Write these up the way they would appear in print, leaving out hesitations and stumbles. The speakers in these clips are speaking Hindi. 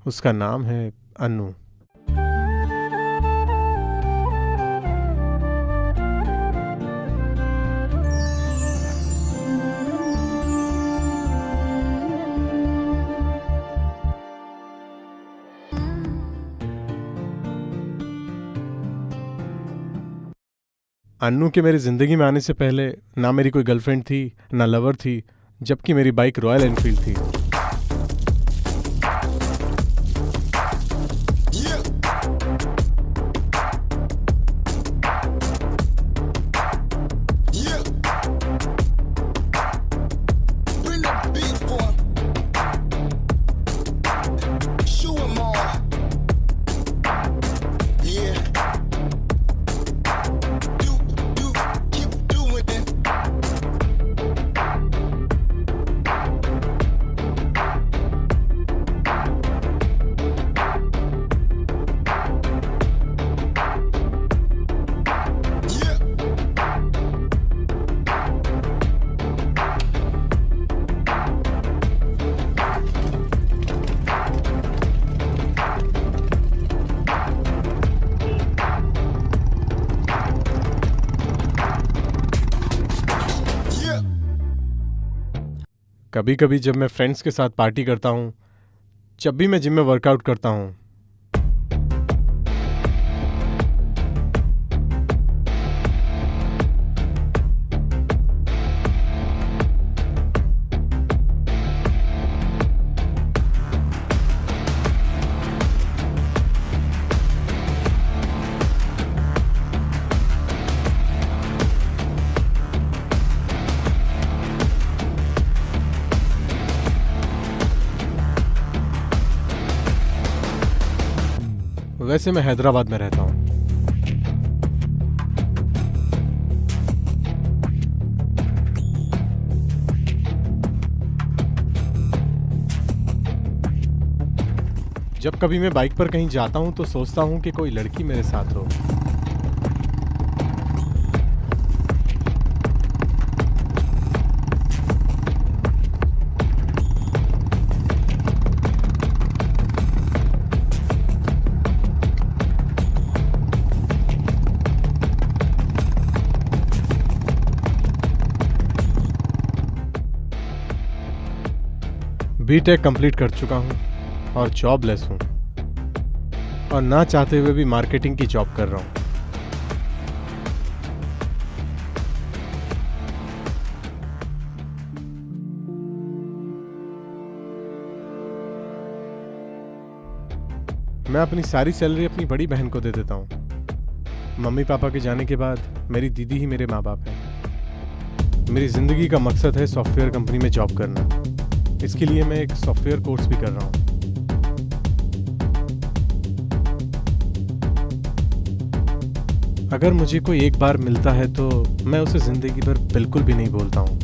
उसका नाम है अन्नू। अन्नू के मेरी ज़िंदगी में आने से पहले ना मेरी कोई गर्लफ्रेंड थी ना लवर थी, जबकि मेरी बाइक रॉयल एनफील्ड थी। कभी कभी जब मैं फ्रेंड्स के साथ पार्टी करता हूँ, जब भी मैं जिम में वर्कआउट करता हूँ, वैसे मैं हैदराबाद में रहता हूँ। जब कभी मैं बाइक पर कहीं जाता हूँ तो सोचता हूँ कि कोई लड़की मेरे साथ हो। बीटेक कंप्लीट कर चुका हूँ और जॉबलेस हूँ, और ना चाहते हुए भी मार्केटिंग की जॉब कर रहा हूँ। मैं अपनी सारी सैलरी अपनी बड़ी बहन को दे देता हूँ। मम्मी पापा के जाने के बाद मेरी दीदी ही मेरे माँ बाप हैं। मेरी ज़िंदगी का मकसद है सॉफ्टवेयर कंपनी में जॉब करना। इसके लिए मैं एक सॉफ्टवेयर कोर्स भी कर रहा हूँ। अगर मुझे कोई एक बार मिलता है तो मैं उसे जिंदगी भर बिल्कुल भी नहीं भूलता हूँ।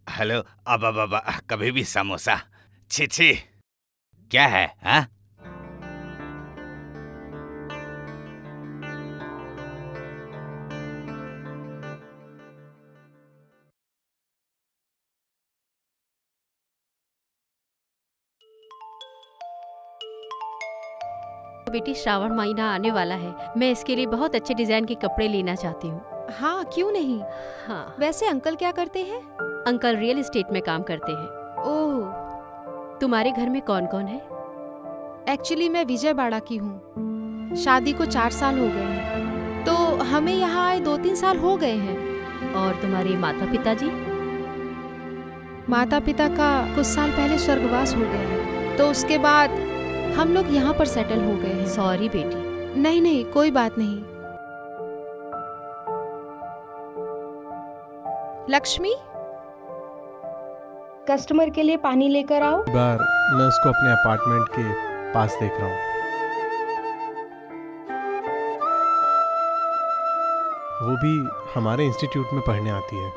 हेलो। अब कभी भी समोसा। छी छी, क्या है हाँ? बेटी, श्रावण महीना आने वाला है। मैं इसके लिए बहुत अच्छे डिजाइन के कपड़े लेना चाहती हूँ। हाँ, क्यों नहीं। हाँ, वैसे अंकल क्या करते हैं? अंकल रियल एस्टेट में काम करते हैं। ओह, तुम्हारे घर में कौन कौन है? एक्चुअली मैं विजयवाड़ा की हूँ। शादी को 4 साल हो गए हैं, तो हमें यहाँ आए 2-3 साल हो गए हैं। और तुम्हारे माता पिताजी? माता पिता का कुछ साल पहले स्वर्गवास हो गए हैं, तो उसके बाद हम लोग यहाँ पर सेटल हो गए हैं। सॉरी बेटी। नहीं नहीं, कोई बात नहीं। लक्ष्मी, कस्टमर के लिए पानी लेकर आओ। एक बार मैं उसको अपने अपार्टमेंट के पास देख रहा हूँ। वो भी हमारे इंस्टीट्यूट में पढ़ने आती है।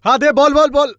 हाँ दे, बोल बोल बोल।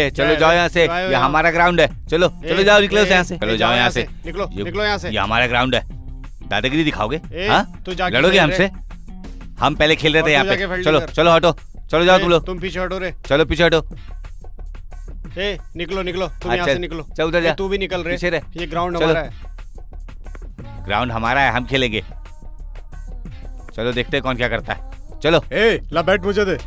चलो जाओ यहाँ से, ये हमारा ग्राउंड है। चलो चलो जाओ, निकलो यहाँ से, चलो जाओ यहाँ से, निकलो निकलो यहाँ से। ये हमारा ग्राउंड है। दादागिरी दिखाओगे? हाँ, तू जाके लड़ोगे हमसे? हम पहले खेल रहे थे यहाँ पे। चलो चलो हटो, चलो जाओ तुम लोग, तुम पीछे हटो रे। चलो पीछे हटो। ए निकलो निकलो, तुम यहाँ अच्छा, से निकलो। चल उधर जा, तू भी निकल पीछे रे, रह। ये ग्राउंड चलो। हमारा है। ग्राउंड हमारा है, हम खेलेंगे। चलो देखते हैं कौन क्या करता है। चलो ए ला बैट मुझे दे।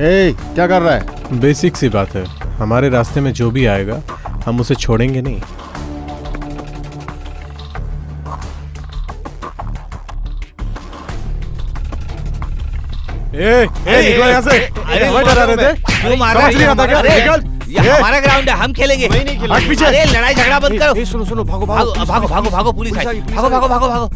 ए क्या कर रहा है? बेसिक सी बात है, हमारे रास्ते में जो भी आएगा हम उसे छोड़ेंगे नहीं। निकलो यहाँ से। हमें डरा रहे थे? क्यों मार रहा है? समझ नहीं आता क्या? अरे, निकल। ये हमारा ग्राउंड है, हम खेलेंगे। मैं नहीं खेलूंगा। हट पीछे। अरे लड़ाई झगड़ा बंद करो। सुनो सुनो, भागो भागो भागो भागो भागो, पुलिस आई। भागो भागो भागो भागो।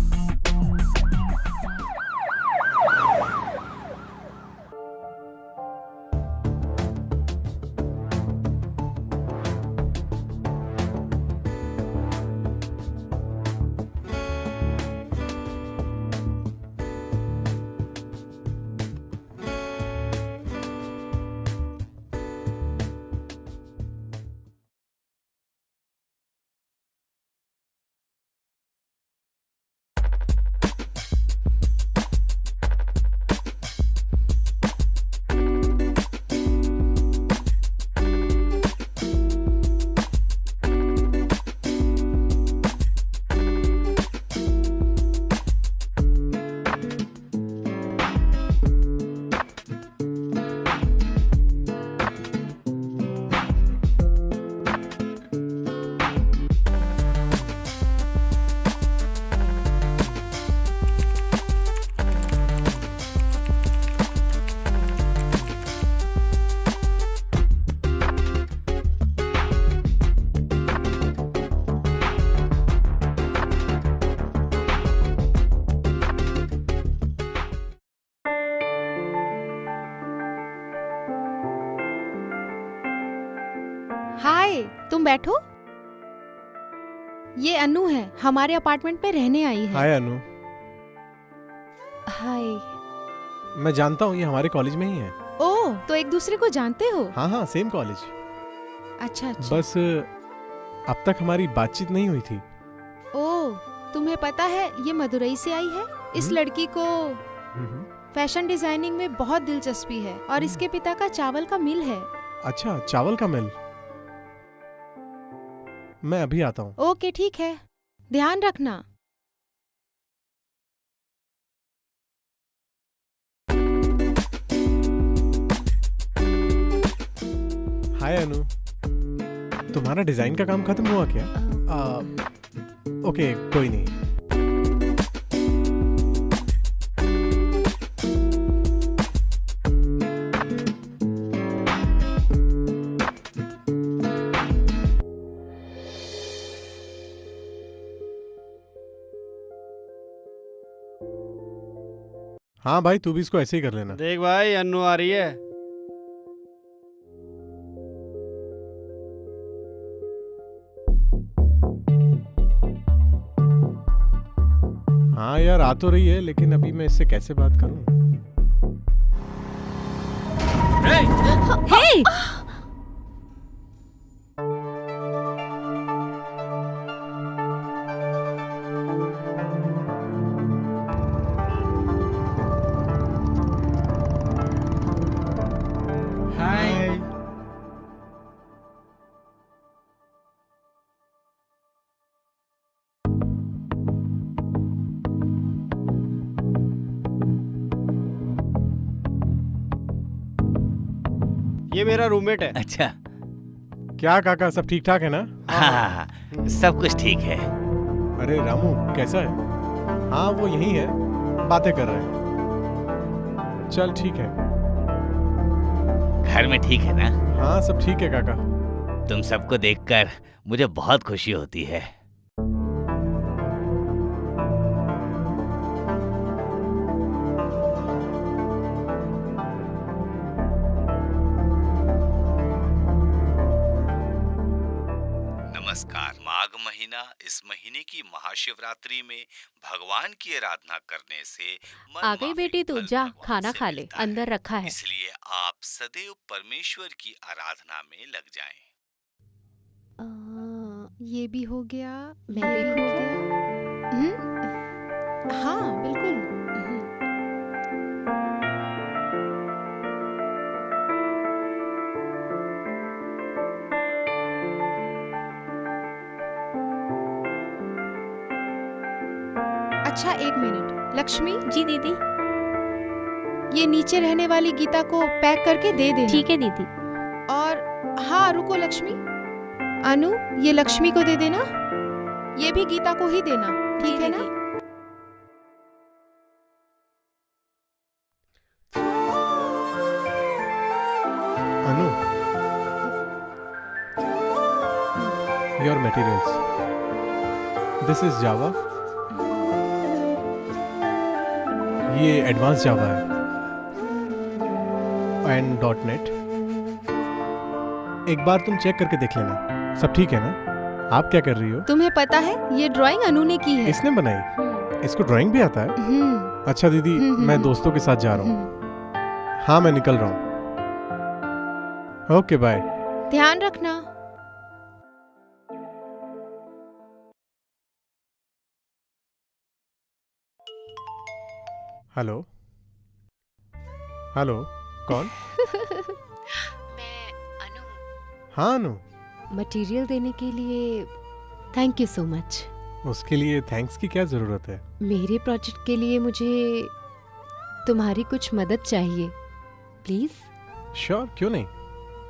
हाय, तुम बैठो। ये अनु है, हमारे अपार्टमेंट में रहने आई है। हाय अनु, हाय। मैं जानता हूँ ये हमारे कॉलेज में ही है। ओह, तो एक दूसरे को जानते हो? हाँ हाँ, सेम कॉलेज। अच्छा अच्छा। बस अब तक हमारी बातचीत नहीं हुई थी। ओह, तुम्हें पता है ये मदुरई से आई है। इस लड़की को फैशन डिजाइनिंग में बहुत दिलचस्पी है और इसके पिता का चावल का मिल है। अच्छा, चावल का मिल। मैं अभी आता हूँ। ओके ठीक है, ध्यान रखना। हाय अनु, तुम्हारा डिजाइन का काम खत्म हुआ क्या? ओके, कोई नहीं। हाँ भाई, तू भी इसको ऐसे ही कर लेना। देख भाई, अन्नू आ रही है। हाँ यार, आ तो रही है, लेकिन अभी मैं इससे कैसे बात करूं? हे! हाय। ये मेरा रूममेट है। अच्छा। क्या काका, सब ठीक ठाक है ना? हाँ, सब कुछ ठीक है। अरे रामू, कैसा है? हाँ, वो यही है, बातें कर रहे हैं। चल ठीक है। घर में ठीक है ना? हाँ, सब ठीक है काका। तुम सबको देखकर मुझे बहुत खुशी होती है। नमस्कार। माघ महीना, इस महीने की महाशिवरात्रि में भगवान की आराधना करने से मन आ गई माफी बेटी, तू फल जा भगवान खाना से खा ले, मिलता है। अंदर रखा है। इसलिए आप सदैव परमेश्वर की आराधना में लग जाएं। ये भी हो गया, मैं ये भी हो देखूं गया। हाँ बिल्कुल। अच्छा, एक मिनट। लक्ष्मी, जी दीदी। ये नीचे रहने वाली गीता को पैक करके दे देना। ठीक है दीदी। और हाँ, रुको लक्ष्मी। अनु, ये लक्ष्मी को दे देना। ये भी गीता को ही देना, ठीक है ना? Anu, your materials. This is Java. ये एडवांस जावा है एंड .NET। एक बार तुम चेक करके देख लेना, सब ठीक है ना? आप क्या कर रही हो? तुम्हें पता है, ये ड्राइंग अनु ने की है। इसने बनाई? इसको ड्राइंग भी आता है? अच्छा दीदी, मैं दोस्तों के साथ जा रहा हूँ। हाँ, मैं निकल रहा हूँ। Okay, bye. ध्यान रखना। हेलो हेलो, कौन? मैं अनु। हाँ अनु, मटेरियल देने के लिए थैंक यू सो मच। उसके लिए थैंक्स की क्या जरूरत है? मेरे प्रोजेक्ट के लिए मुझे तुम्हारी कुछ मदद चाहिए, प्लीज। श्योर, क्यों नहीं।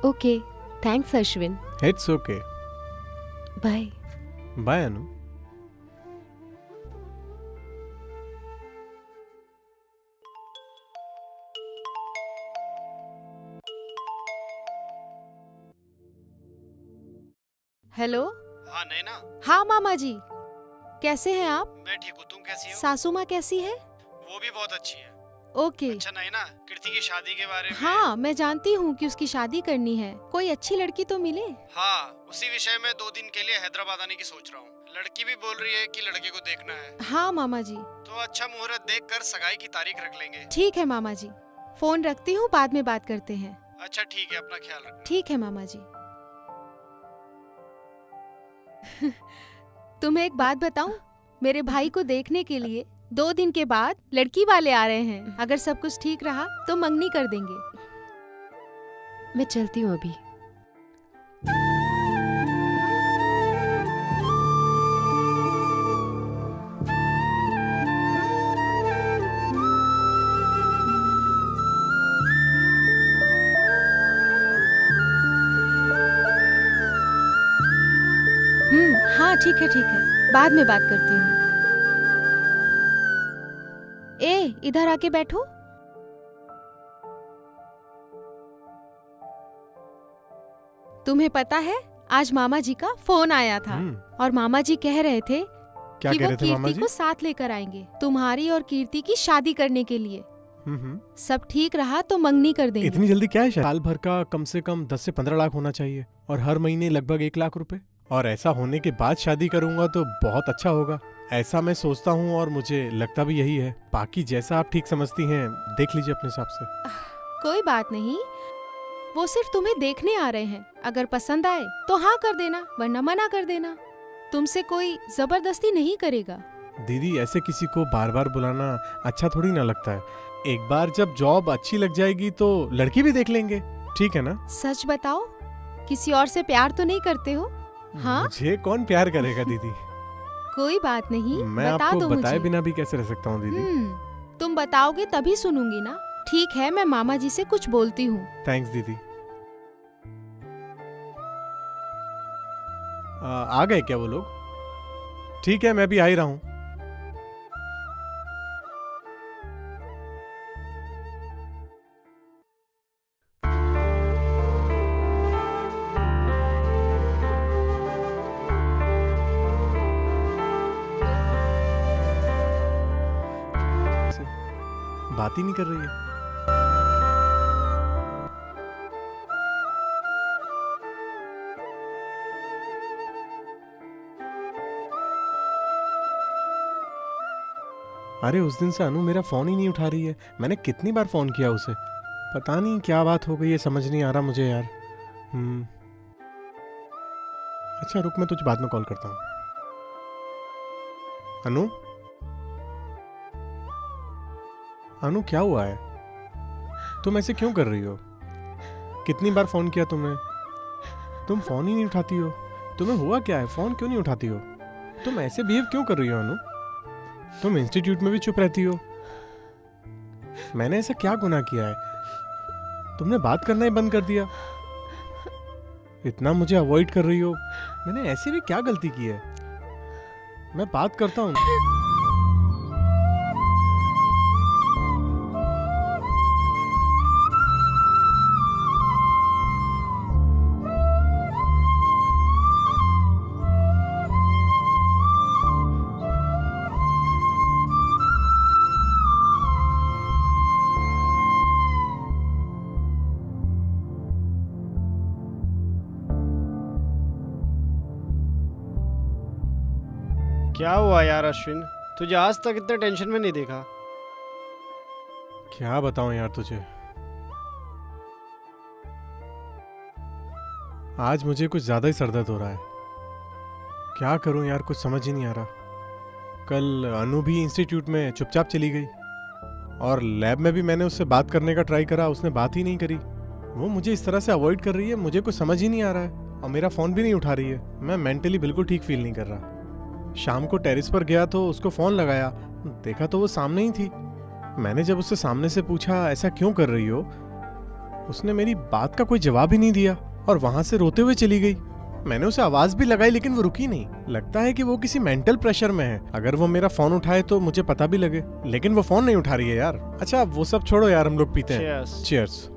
Okay, thanks Ashwin. It's okay. Bye. Bye Anu. Hello. हाँ नैना, हाँ मामा जी, कैसे हैं आप? मैं ठीक हूँ। तुम कैसी हो? सासू माँ कैसी है? वो भी बहुत अच्छी है। ओके। अच्छा नैना, कीर्ति की शादी के बारे में। हाँ, मैं जानती हूँ कि उसकी शादी करनी है। कोई अच्छी लड़की तो मिले। हाँ, उसी विषय में 2 दिन के लिए हैदराबाद आने की सोच रहा हूँ। लड़की भी बोल रही है कि लड़के को देखना है। हाँ मामा जी। तो अच्छा मुहूर्त देखकर सगाई की तारीख रख लेंगे। ठीक है मामा जी, फोन रखती हूँ, बाद में बात करते हैं। अच्छा ठीक है, अपना ख्याल रखना। ठीक है मामा जी। तुम्हें एक बात बताऊं, मेरे भाई को देखने के लिए 2 दिन के बाद लड़की वाले आ रहे हैं। अगर सब कुछ ठीक रहा तो मंगनी कर देंगे। मैं चलती हूँ अभी। हाँ ठीक है, बाद में बात करती हूँ। ए, इधर आके बैठो। तुम्हें पता है, आज मामा जी का फोन आया था और मामा जी कह रहे थे क्या कि कह वो रहे थे मामा कीर्ति जी? को साथ लेकर आएंगे तुम्हारी और कीर्ति की शादी करने के लिए। सब ठीक रहा तो मंगनी कर देंगे। इतनी जल्दी क्या है? साल भर का कम से कम 10 से 15 लाख होना चाहिए और हर महीने लगभग 1 लाख रुपए। और ऐसा होने के बाद शादी करूंगा तो बहुत अच्छा होगा, ऐसा मैं सोचता हूँ और मुझे लगता भी यही है। बाकी जैसा आप ठीक समझती हैं देख लीजिए अपने हिसाब से। कोई बात नहीं, वो सिर्फ तुम्हें देखने आ रहे हैं। अगर पसंद आए तो हाँ कर देना, वरना मना कर देना। तुमसे कोई जबरदस्ती नहीं करेगा। दीदी ऐसे किसी को बार बार बुलाना अच्छा थोड़ी ना लगता है। एक बार जब जॉब अच्छी लग जाएगी तो लड़की भी देख लेंगे, ठीक है ना? सच बताओ, किसी और से प्यार तो नहीं करते हो? हाँ? मुझे कौन प्यार करेगा दीदी? कोई बात नहीं, मैं बता आपको दो बताए मुझे। बिना भी कैसे रह सकता हूँ दीदी? तुम बताओगे तभी सुनूंगी ना। ठीक है, मैं मामा जी से कुछ बोलती हूँ। थैंक्स दीदी। आ गए क्या वो लोग? ठीक है, मैं भी आ ही रहा हूँ। बात ही नहीं कर रही है। अरे उस दिन से अनु मेरा फोन ही नहीं उठा रही है। मैंने कितनी बार फोन किया उसे, पता नहीं क्या बात हो गई है, समझ नहीं आ रहा मुझे यार। अच्छा रुक, मैं तुझे बाद में कॉल करता हूँ। अनु, अनु क्या हुआ है? तुम ऐसे क्यों कर रही हो? कितनी बार फोन किया तुमने, तुम फोन ही नहीं उठाती हो। तुम्हें हुआ क्या है? फोन क्यों नहीं उठाती हो? तुम ऐसे बिहेव क्यों कर रही हो अनु? तुम इंस्टीट्यूट में भी चुप रहती हो। मैंने ऐसा क्या गुनाह किया है? तुमने बात करना ही बंद कर दिया, इतना मुझे अवॉइड कर रही हो। मैंने ऐसे भी क्या गलती की है? मैं बात करता हूँ। क्या हुआ यार अश्विन, तुझे आज तक इतने टेंशन में नहीं देखा। क्या बताऊं यार तुझे, आज मुझे कुछ ज्यादा ही सरदर्द हो रहा है। क्या करूं यार, कुछ समझ ही नहीं आ रहा। कल अनु भी इंस्टीट्यूट में चुपचाप चली गई और लैब में भी मैंने उससे बात करने का ट्राई करा, उसने बात ही नहीं करी। वो मुझे इस तरह से अवॉइड कर रही है, मुझे कुछ समझ ही नहीं आ रहा है। और मेरा फोन भी नहीं उठा रही है। मैं मेंटली बिल्कुल ठीक फील नहीं कर रहा। शाम को टेरेस पर गया तो उसको फोन लगाया, देखा तो वो सामने ही थी। मैंने जब उससे सामने से पूछा ऐसा क्यों कर रही हो, उसने मेरी बात का कोई जवाब ही नहीं दिया और वहां से रोते हुए चली गई। मैंने उसे आवाज भी लगाई लेकिन वो रुकी नहीं। लगता है कि वो किसी मेंटल प्रेशर में है। अगर वो मेरा फोन उठाए तो मुझे पता भी लगे, लेकिन वो फोन नहीं उठा रही है यार। अच्छा वो सब छोड़ो यार, हम लोग पीते हैं। Cheers. Cheers.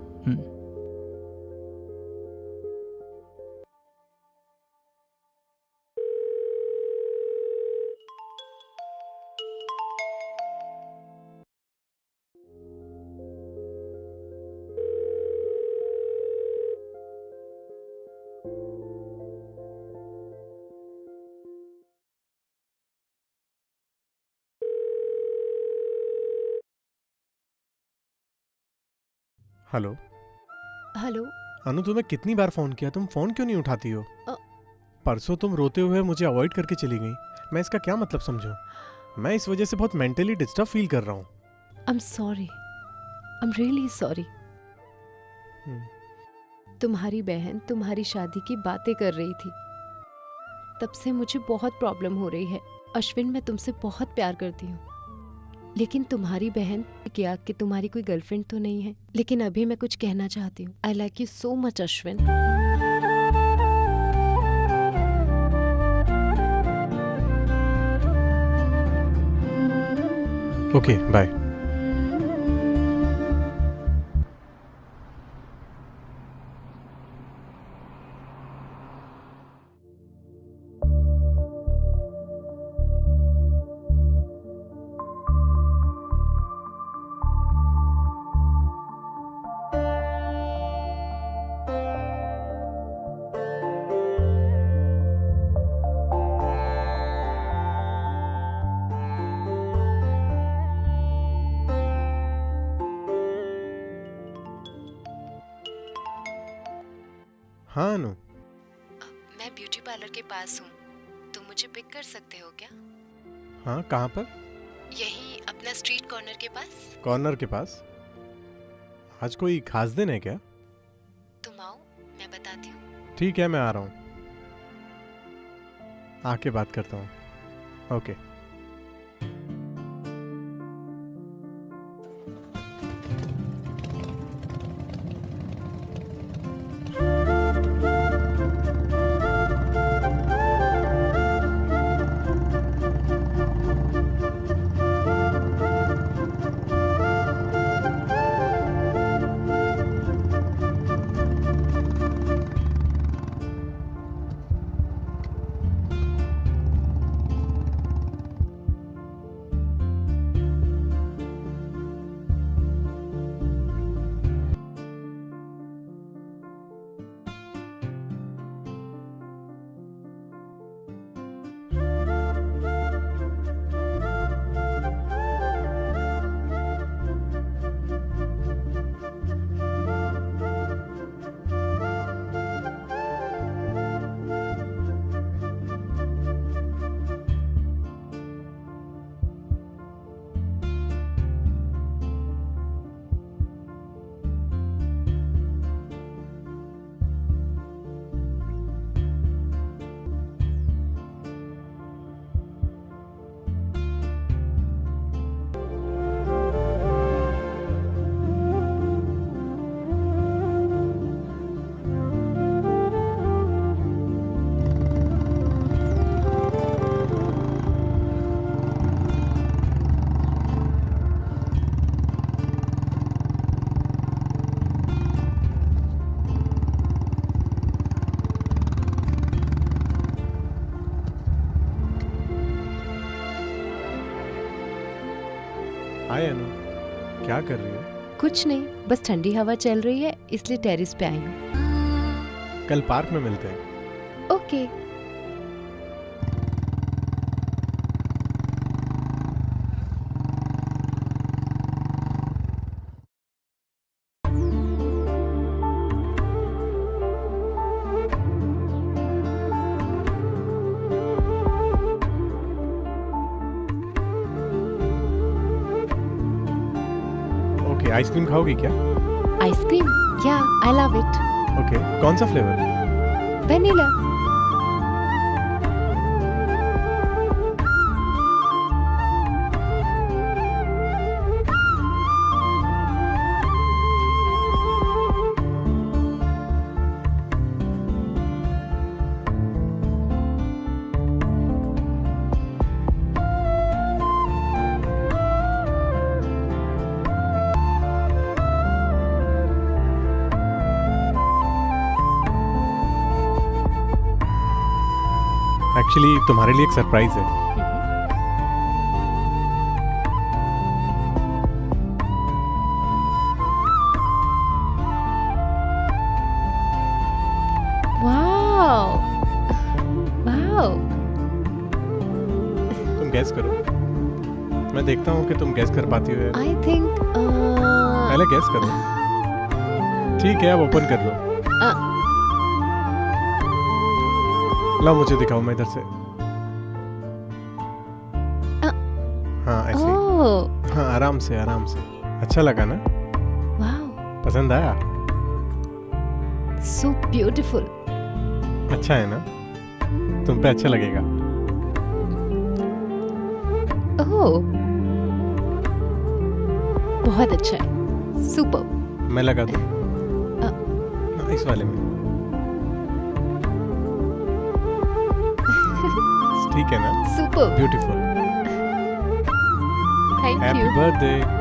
Hello hello. Anu, तुम्हें कितनी बार फोन किया, तुम फोन क्यों नहीं उठाती हो? अ- परसों तुम रोते हुए मुझे अवॉइड करके चली गई। मैं इसका क्या मतलब समझूं? मैं इस वजह से बहुत मेंटली डिस्टर्ब फील कर रहा हूँ। I am sorry, I am really sorry. तुम्हारी बहन तुम्हारी शादी की बातें कर रही थी, तब से मुझे बहुत प्रॉब्लम हो रही है। अश्विन, मैं तुमसे बहुत प्यार करती हूँ, लेकिन तुम्हारी बहन क्या कि तुम्हारी कोई गर्लफ्रेंड तो नहीं है। लेकिन अभी मैं कुछ कहना चाहती हूँ। I like you so much Ashwin. Okay bye. हाँ अनु। मैं ब्यूटी पार्लर के पास हूँ, तुम मुझे पिक कर सकते हो क्या? हाँ कहाँ पर? यहीं अपना स्ट्रीट कॉर्नर के पास। कॉर्नर के पास? आज कोई खास दिन है क्या? तुम आओ, मैं बताती हूँ। ठीक है, मैं आ रहा हूँ, आके बात करता हूँ। ओके। हाय अनु, क्या कर रही हो? कुछ नहीं, बस ठंडी हवा चल रही है इसलिए टेरेस पे आई हूँ। कल पार्क में मिलते हैं। ओके। ओके, आइसक्रीम खाओगी क्या? आइसक्रीम? या, आई लव इट। ओके, कौन सा फ्लेवर? वेनिला। एक्चुअली तुम्हारे लिए एक सरप्राइज है। Wow, wow. तुम गैस करो, मैं देखता हूँ कि तुम गैस कर पाती हो या नहीं। आई थिंक पहले गैस करो। ठीक है, अब ओपन कर लो। ला मुझे दिखाओ, मैं इधर से। हाँ ऐसे। ओह, हाँ, आराम से आराम से। अच्छा लगा ना? वाओ, पसंद आया? So beautiful. अच्छा है ना? तुम पे अच्छा लगेगा। ओह, बहुत अच्छा है, सुपर। मैं लगा दूँ? हाँ, इस वाले में। ठीक है ना? Super, beautiful. Thank happy you. Birthday.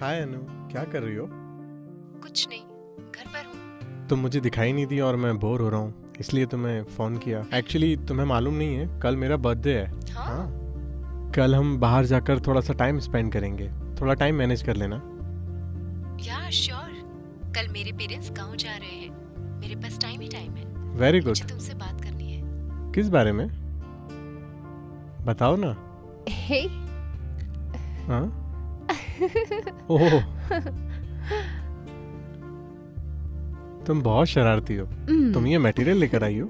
Hi Anu, क्या कर रही हो? कुछ नहीं, घर पर हूँ। तुम मुझे दिखाई नहीं दी और मैं बोर हो रहा हूँ, इसलिए तुम्हें फ़ोन किया। एक्चुअली तुम्हें मालूम नहीं है, कल मेरा बर्थडे है। हाँ, कल हम बाहर जाकर थोड़ा सा टाइम स्पेंड करेंगे। थोड़ा टाइम मैनेज कर लेना। या श्योर। कल मेरे पेरेंट्स गांव जा रहे हैं, मेरे पास टाइम ही टाइम है। Very good. मुझे तुमसे बात करनी है। किस बारे में? बताओ ना। हे हाँ? ओह, तुम बहुत शरारती हो। तुम ये मटेरियल लेकर आई हो?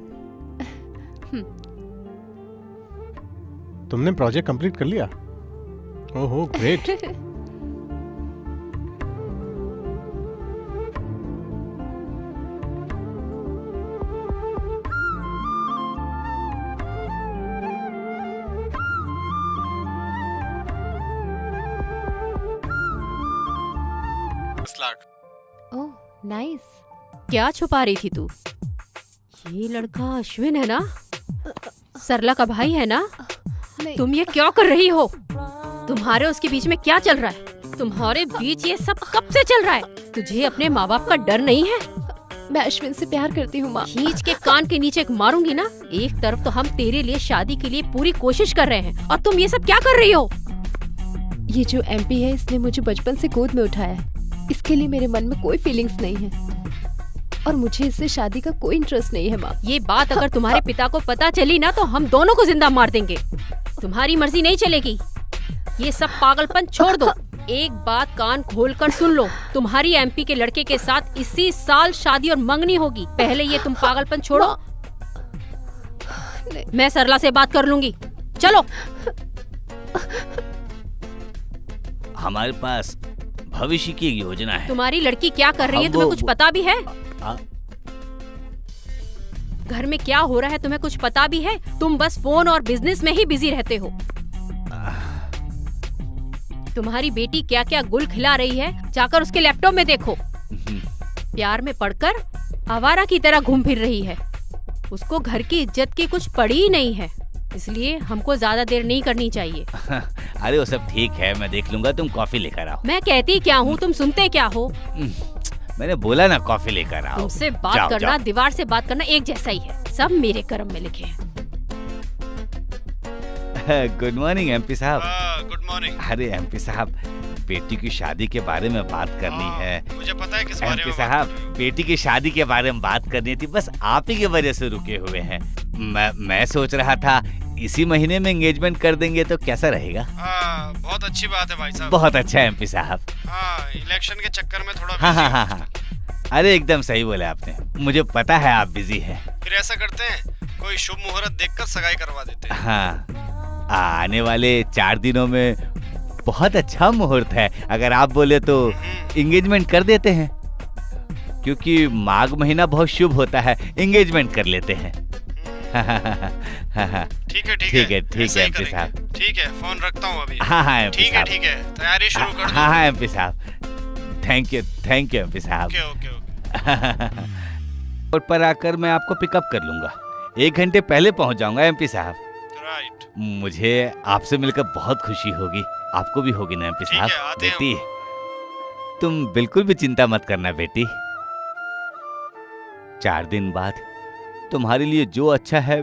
तुमने प्रोजेक्ट कंप्लीट कर लिया? ओहो, ग्रेट। Oh nice. क्या छुपा रही थी तू? ये लड़का अश्विन है ना? सरला का भाई है ना? तुम ये क्या कर रही हो? तुम्हारे उसके बीच में क्या चल रहा है? तुम्हारे बीच ये सब कब से चल रहा है? तुझे अपने माँ बाप का डर नहीं है? मैं अश्विन से प्यार करती हूँ माँ। खींच के कान के नीचे मारूंगी ना। एक तरफ तो हम तेरे लिए शादी के लिए पूरी कोशिश कर रहे हैं और तुम ये सब क्या कर रही हो? ये जो एमपी है, इसने मुझे बचपन से गोद में उठाया है। इसके लिए मेरे मन में कोई फीलिंग्स नहीं है और मुझे इससे शादी का कोई इंटरेस्ट नहीं है माँ। ये बात अगर तुम्हारे पिता को पता चली ना तो हम दोनों को जिंदा मार देंगे। तुम्हारी मर्जी नहीं चलेगी। ये सब पागलपन छोड़ दो। एक बात कान खोलकर सुन लो, तुम्हारी एमपी के लड़के के साथ इसी साल शादी और मंगनी होगी। पहले ये तुम पागलपन छोड़ो, मैं सरला से बात कर लूंगी। चलो। हमारे पास भविष्य की एक योजना है। तुम्हारी लड़की क्या कर रही है तुम्हें कुछ पता भी है? घर में क्या हो रहा है तुम्हें कुछ पता भी है? तुम बस फोन और बिजनेस में ही बिजी रहते हो। तुम्हारी बेटी क्या क्या गुल खिला रही है, जाकर उसके लैपटॉप में देखो। प्यार में पड़कर आवारा की तरह घूम फिर रही है। उसको घर की इज्जत की कुछ पड़ी ही नहीं है, इसलिए हमको ज्यादा देर नहीं करनी चाहिए। अरे वो सब ठीक है, मैं देख लूंगा। तुम कॉफी लेकर आओ। मैं कहती क्या हूँ, तुम सुनते क्या हो? मैंने बोला ना कॉफी लेकर आओ। तुमसे बात जाओ, करना जाओ। दीवार से बात करना एक जैसा ही है। सब मेरे कर्म में लिखे हैं। गुड मॉर्निंग एमपी साहब। Good morning. अरे एमपी साहब, बेटी की शादी के बारे में बात करनी है। मुझे पता है किस बारे एमपी में साहब, बेटी की शादी के बारे में बात करनी थी, बस आप ही की वजह से रुके हुए हैं। मैं सोच रहा था इसी महीने में एंगेजमेंट कर देंगे तो कैसा रहेगा? बहुत अच्छी बात है भाई साहब। बहुत अच्छा है एमपी साहब। इलेक्शन के चक्कर में थोड़ा हाँ हाँ हाँ हाँ, अरे एकदम सही बोले आपने। मुझे पता है आप बिजी हैं। फिर ऐसा करते हैं, कोई शुभ मुहूर्त देखकर सगाई करवा देते हैं। हाँ, आने वाले 4 दिनों में बहुत अच्छा मुहूर्त है। अगर आप बोले तो एंगेजमेंट कर देते हैं, क्योंकि माघ महीना बहुत शुभ होता है। एंगेजमेंट कर लेते हैं। ठीक है ठीक है एमपी साहब। ठीक है, फोन रखता हूँ अभी। हाँ हाँ एमपी साहब। ठीक है, तैयारी शुरू कर दो। हाँ हाँ एमपी साहब, थैंक यू एमपी साहब। ओके। और पर आकर मैं आपको पिकअप कर लूंगा। 1 घंटे पहले पहुंच जाऊंगा एमपी साहब। राइट। मुझे आपसे मिलकर बहुत खुशी होगी। आपको भी होगी ना एमपी साहब? ठीक है, आते हैं बेटी, तुम बिल्कुल भी चिंता मत करना बेटी। 4 दिन बाद तुम्हारे लिए जो अच्छा है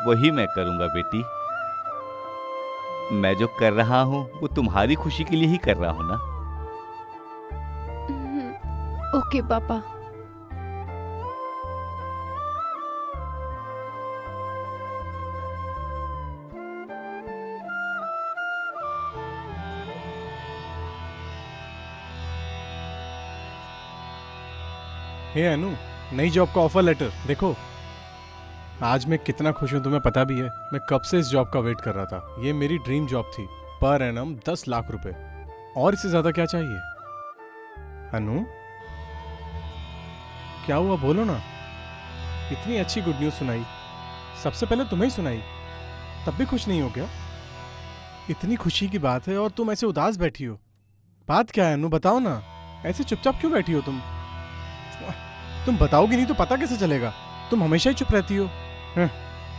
वही मैं करूंगा बेटी। मैं जो कर रहा हूँ वो तुम्हारी खुशी के लिए ही कर रहा हूँ ना। ओके पापा। हे अनु, नई जॉब का ऑफर लेटर देखो। आज मैं कितना खुश हूं तुम्हें पता भी है। मैं कब से इस जॉब का वेट कर रहा था। ये मेरी ड्रीम जॉब थी। पर एनम 10 लाख रुपए, और इससे ज्यादा क्या चाहिए? अनु, क्या हुआ बोलो ना। इतनी अच्छी गुड न्यूज सुनाई, सबसे पहले तुम्हें ही सुनाई, तब भी खुश नहीं हो क्या? इतनी खुशी की बात है और तुम ऐसे उदास बैठी हो। बात क्या है अनु, बताओ ना। ऐसे चुपचाप क्यों बैठी हो तुम? तुम बताओगी नहीं तो पता कैसे चलेगा? तुम हमेशा ही चुप रहती हो।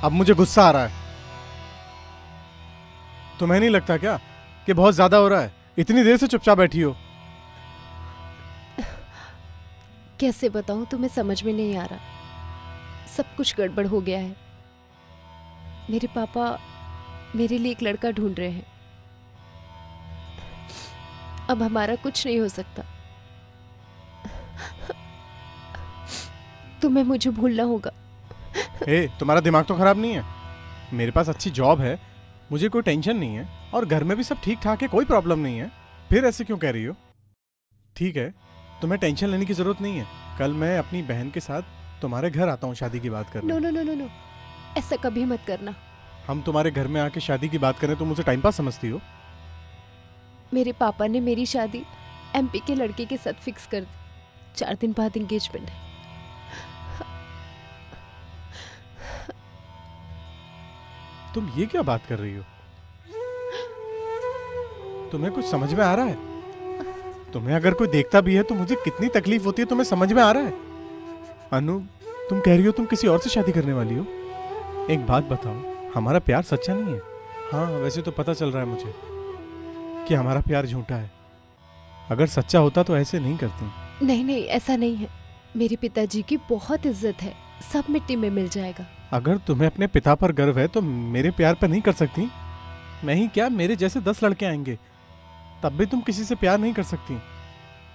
अब मुझे गुस्सा आ रहा है। तुम्हें नहीं लगता क्या कि बहुत ज्यादा हो रहा है? इतनी देर से चुपचाप बैठी हो। कैसे बताऊं, तुम्हें समझ में नहीं आ रहा। सब कुछ गड़बड़ हो गया है। मेरे पापा मेरे लिए एक लड़का ढूंढ रहे हैं। अब हमारा कुछ नहीं हो सकता। तुम्हें मुझे भूलना होगा। तुम्हारा दिमाग तो खराब नहीं है? मेरे पास अच्छी जॉब है, मुझे कोई टेंशन नहीं है, और घर में भी सब ठीक ठाक है, कोई प्रॉब्लम नहीं है। फिर ऐसे क्यों कह रही हो? ठीक है, तुम्हें टेंशन लेने की जरूरत नहीं है। कल मैं अपनी बहन के साथ तुम्हारे घर आता हूँ शादी की बात करने। No no no no no, ऐसा कभी मत करना। हम तुम्हारे घर में आके शादी की बात करें तो मुझे टाइम पास समझती हो? मेरे पापा ने मेरी शादी एमपी के लड़के के साथ फिक्स कर दी। 4 दिन बाद एंगेजमेंट है। तुम ये क्या बात कर रही हो? तुम्हें कुछ समझ में आ रहा है? तुम्हें अगर कोई देखता भी है तो मुझे कितनी तकलीफ होती है, तुम्हें समझ में आ रहा है? अनु, तुम कह रही हो तुम किसी और से शादी करने वाली हो? एक बात बताओ, हमारा प्यार सच्चा नहीं है? हाँ, वैसे तो पता चल रहा है मुझे कि हमारा प्यार झूठा है। अगर सच्चा होता तो ऐसे नहीं करती। नहीं नहीं, ऐसा नहीं है। मेरे पिताजी की बहुत इज्जत है, सब मिट्टी में मिल जाएगा। अगर तुम्हें अपने पिता पर गर्व है तो मेरे प्यार पर नहीं कर सकती? मैं ही क्या, मेरे जैसे 10 लड़के आएंगे, तब भी तुम किसी से प्यार नहीं कर सकती।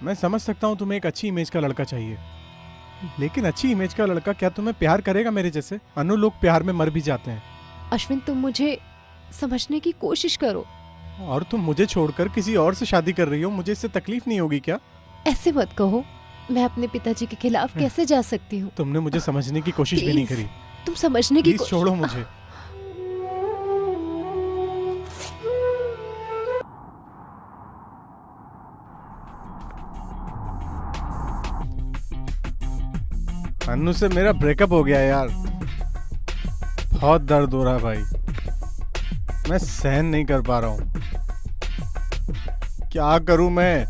मैं समझ सकता हूँ तुम्हें एक अच्छी इमेज का लड़का चाहिए, लेकिन अच्छी इमेज का लड़का क्या तुम्हें प्यार करेगा मेरे जैसे? अनु, लोग प्यार में मर भी जाते हैं। अश्विन, तुम मुझे समझने की कोशिश करो। और तुम मुझे छोड़कर किसी और से शादी कर रही हो, मुझे इससे तकलीफ नहीं होगी क्या? ऐसे मत कहो। मैं अपने पिताजी के खिलाफ कैसे जा सकती हूँ? तुमने मुझे समझने की कोशिश भी नहीं Please, करी। तुम समझने की प्लीज छोड़ो मुझे। अनु से मेरा ब्रेकअप हो गया यार। बहुत दर्द हो रहा है भाई, मैं सहन नहीं कर पा रहा हूँ। क्या करूं मैं?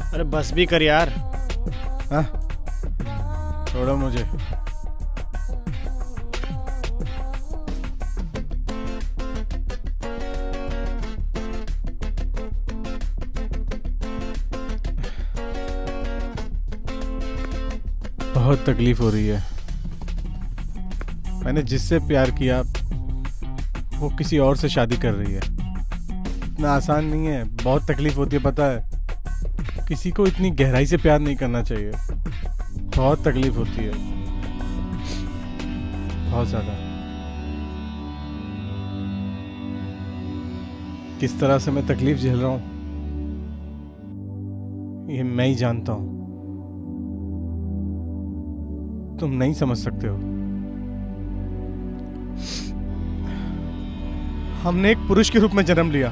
अरे बस भी कर यार। हाँ? छोड़ो मुझे। बहुत तकलीफ हो रही है। मैंने जिससे प्यार किया वो किसी और से शादी कर रही है। इतना आसान नहीं है, बहुत तकलीफ होती है, पता है। किसी को इतनी गहराई से प्यार नहीं करना चाहिए। बहुत तकलीफ होती है, बहुत ज्यादा। किस तरह से मैं तकलीफ झेल रहा हूं ये मैं ही जानता हूं, तुम नहीं समझ सकते हो। हमने एक पुरुष के रूप में जन्म लिया,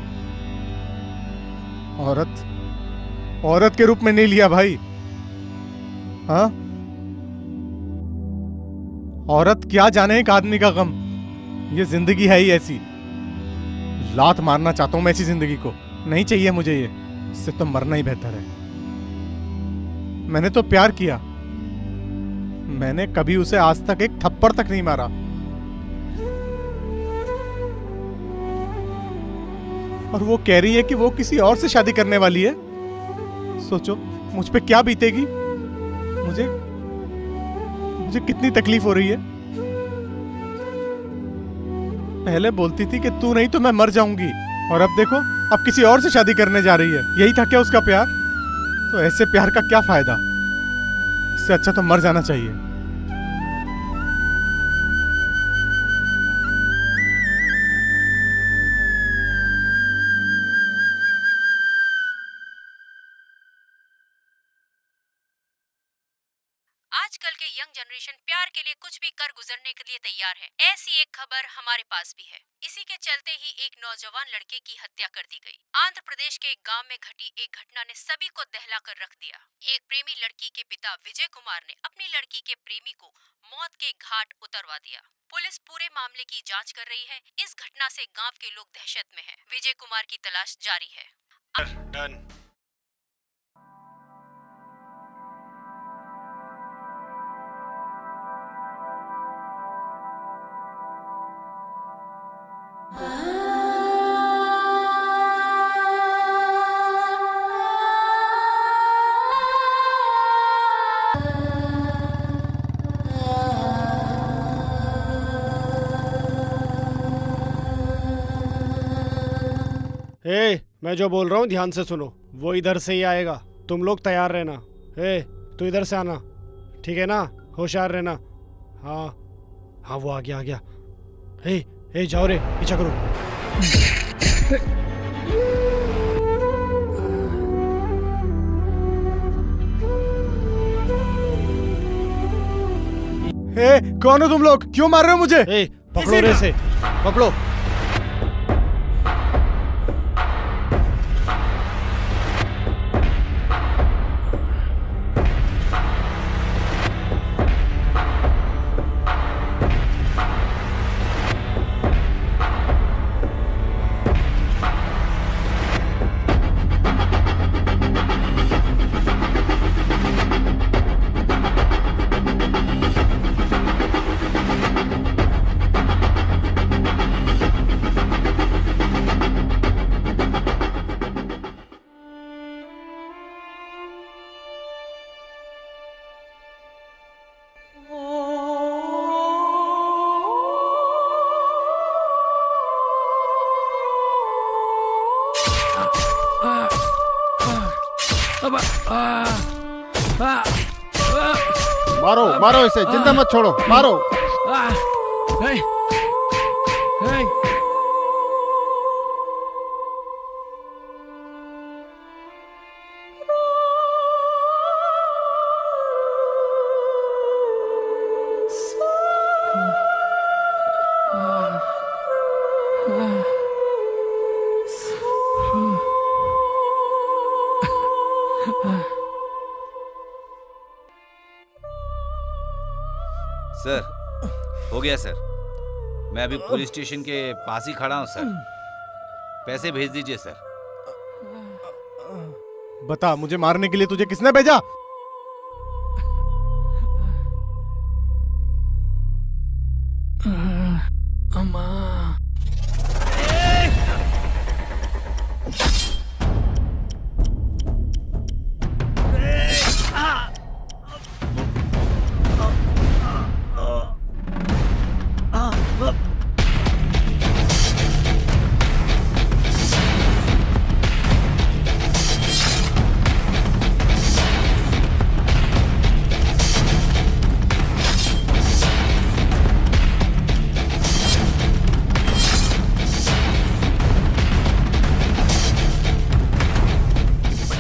औरत के रूप में नहीं लिया भाई। हाँ, औरत क्या जाने एक आदमी का गम। ये जिंदगी है ही ऐसी। लात मारना चाहता हूं मैं ऐसी जिंदगी को। नहीं चाहिए मुझे ये, इससे तो मरना ही बेहतर है। मैंने तो प्यार किया, मैंने कभी उसे आज तक एक थप्पड़ तक नहीं मारा। और वो कह रही है कि वो किसी और से शादी करने वाली है। सोचो मुझ पे क्या बीतेगी। मुझे कितनी तकलीफ हो रही है। पहले बोलती थी कि तू नहीं तो मैं मर जाऊंगी, और अब देखो, अब किसी और से शादी करने जा रही है। यही था क्या उसका प्यार? तो ऐसे प्यार का क्या फायदा? इससे अच्छा तो मर जाना चाहिए। आजकल के यंग जनरेशन प्यार के लिए कुछ भी कर गुजरने के लिए तैयार है। ऐसी एक खबर हमारे पास भी है। इसी के चलते ही एक नौजवान लड़के की हत्या कर दी गई। आंध्र प्रदेश के एक गांव में घटी एक घटना ने सभी को दहला कर रख दिया। एक प्रेमी लड़की के पिता विजय कुमार ने अपनी लड़की के प्रेमी को मौत के घाट उतरवा दिया। पुलिस पूरे मामले की जांच कर रही है। इस घटना से गांव के लोग दहशत में हैं। विजय कुमार की तलाश जारी है। डन। मैं जो बोल रहा हूँ ध्यान से सुनो। वो इधर से ही आएगा, तुम लोग तैयार रहना। तू इधर से आना, ठीक है ना? होशियार रहना। हाँ हाँ, वो आ गया आ गया। जाओ रे, पीछा करो। कौन हो तुम लोग? क्यों मार रहे हो मुझे? पकड़ो रे से, पकड़ो। मारो मारो इसे, जिंदा मत छोड़ो, मारो। सर, हो गया सर। मैं अभी पुलिस स्टेशन के पास ही खड़ा हूँ सर। पैसे भेज दीजिए सर। बता, मुझे मारने के लिए तुझे किसने भेजा?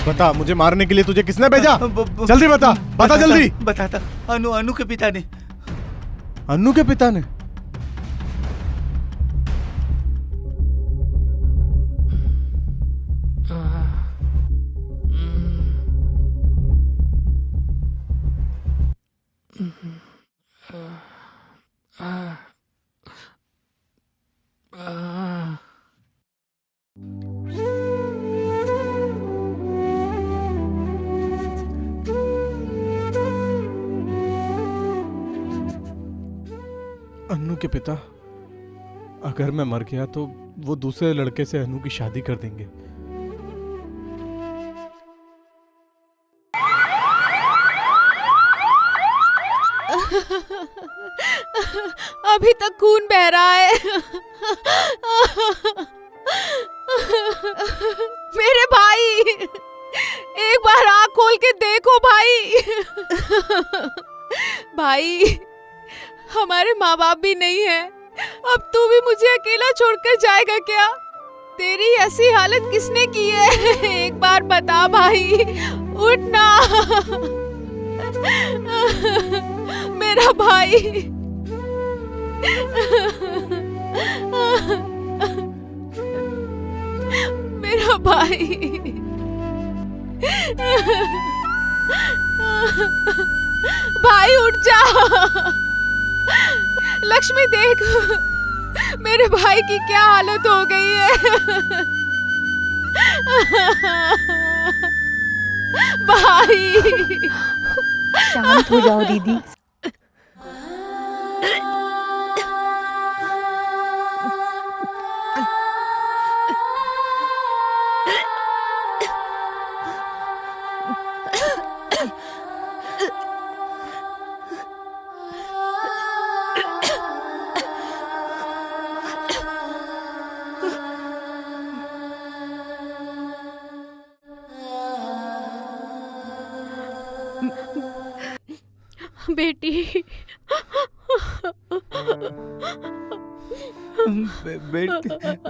बता, मुझे मारने के लिए तुझे किसने भेजा? जल्दी बता, बता जल्दी। बताता। अनु के पिता ने। अन्नू के पिता ने? अन्नू के पिता? अगर मैं मर गया तो वो दूसरे लड़के से अन्नू की शादी कर देंगे। अभी तक खून बह रहा है। मेरे भाई, एक बार आँख खोल के देखो भाई। भाई, हमारे माँ बाप भी नहीं है, अब तू भी मुझे अकेला छोड़कर जाएगा क्या? तेरी ऐसी हालत किसने की है? एक बार बता भाई, उठना। मेरा भाई। मेरा भाई। भाई उठ जा। लक्ष्मी देख, मेरे भाई की क्या हालत हो गई है। भाई, शांत हो जाओ दीदी।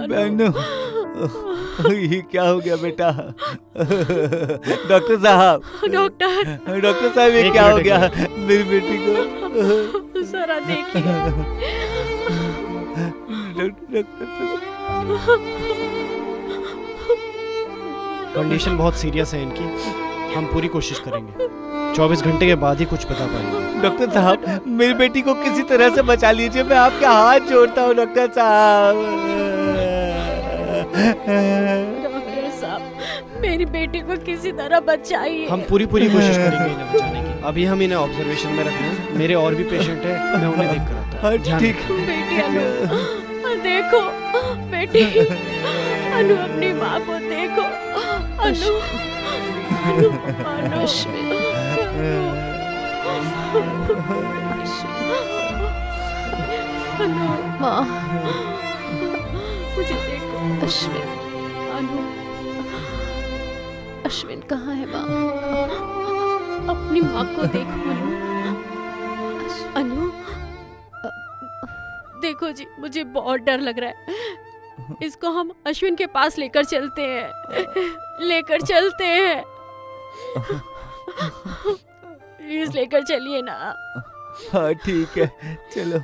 बहनों, ये क्या हो गया बेटा? डॉक्टर साहब, डॉक्टर साहब, ये एक क्या हो मिनट, गया एक मेरी बेटी को? जरा देखिए। कंडीशन बहुत सीरियस है इनकी। हम पूरी कोशिश करेंगे, 24 घंटे के बाद ही कुछ बता पाएंगे। डॉक्टर साहब, मेरी बेटी को किसी तरह से बचा लीजिए, मैं आपके हाथ जोड़ता हूँ डॉक्टर साहब। डॉक्टर साहब, मेरी बेटी को किसी तरह बचाइए। हम पूरी कोशिश करेंगे इन्हें बचाने की। अभी हम इन्हें ऑब्जर्वेशन में रख रहे हैं। मेरे और भी पेशेंट हैं, मैं उन्हें देख कर आता हूँ। ध्यान ठीक रखना। बेटी अनु, देखो बेटी, अनु अपनी माँ को देखो। अनु, अनु, अनु, अश्विन, अनु, माँ, मुझे देखो। अश्विन, अनु, अश्विन कहाँ है माँ? अपनी माँ को देखो। अनु, देखो जी, मुझे बहुत डर लग रहा है। इसको हम अश्विन के पास लेकर चलते हैं, लेकर चलते हैं। प्लीज लेकर चलिए ना। हाँ ठीक है, चलो।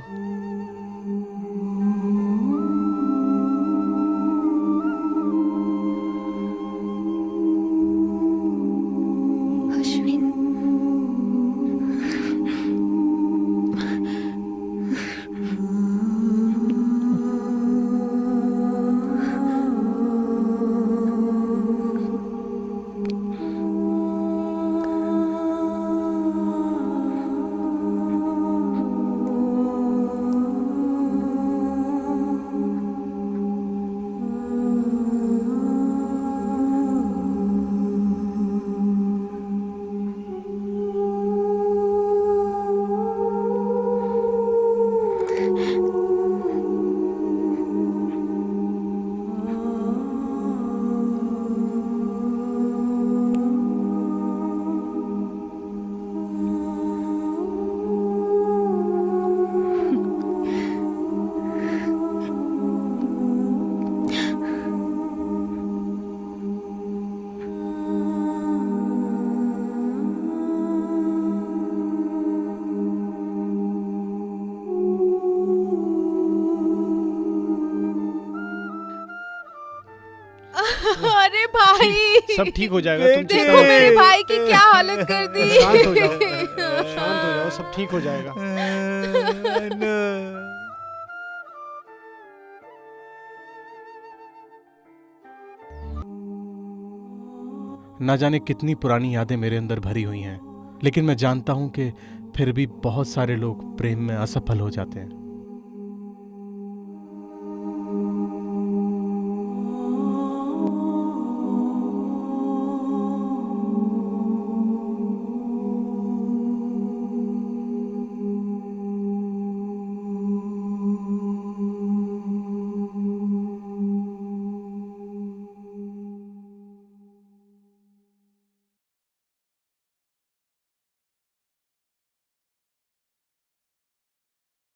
अश्विन, अरे भाई, सब ठीक हो जाएगा, तुम चिंता देखो मत मेरे करो। भाई की क्या हालत कर दी। शांत हो जाओ, शांत हो जाओ, सब ठीक हो जाएगा। ना जाने कितनी पुरानी यादें मेरे अंदर भरी हुई हैं, लेकिन मैं जानता हूं कि फिर भी बहुत सारे लोग प्रेम में असफल हो जाते हैं।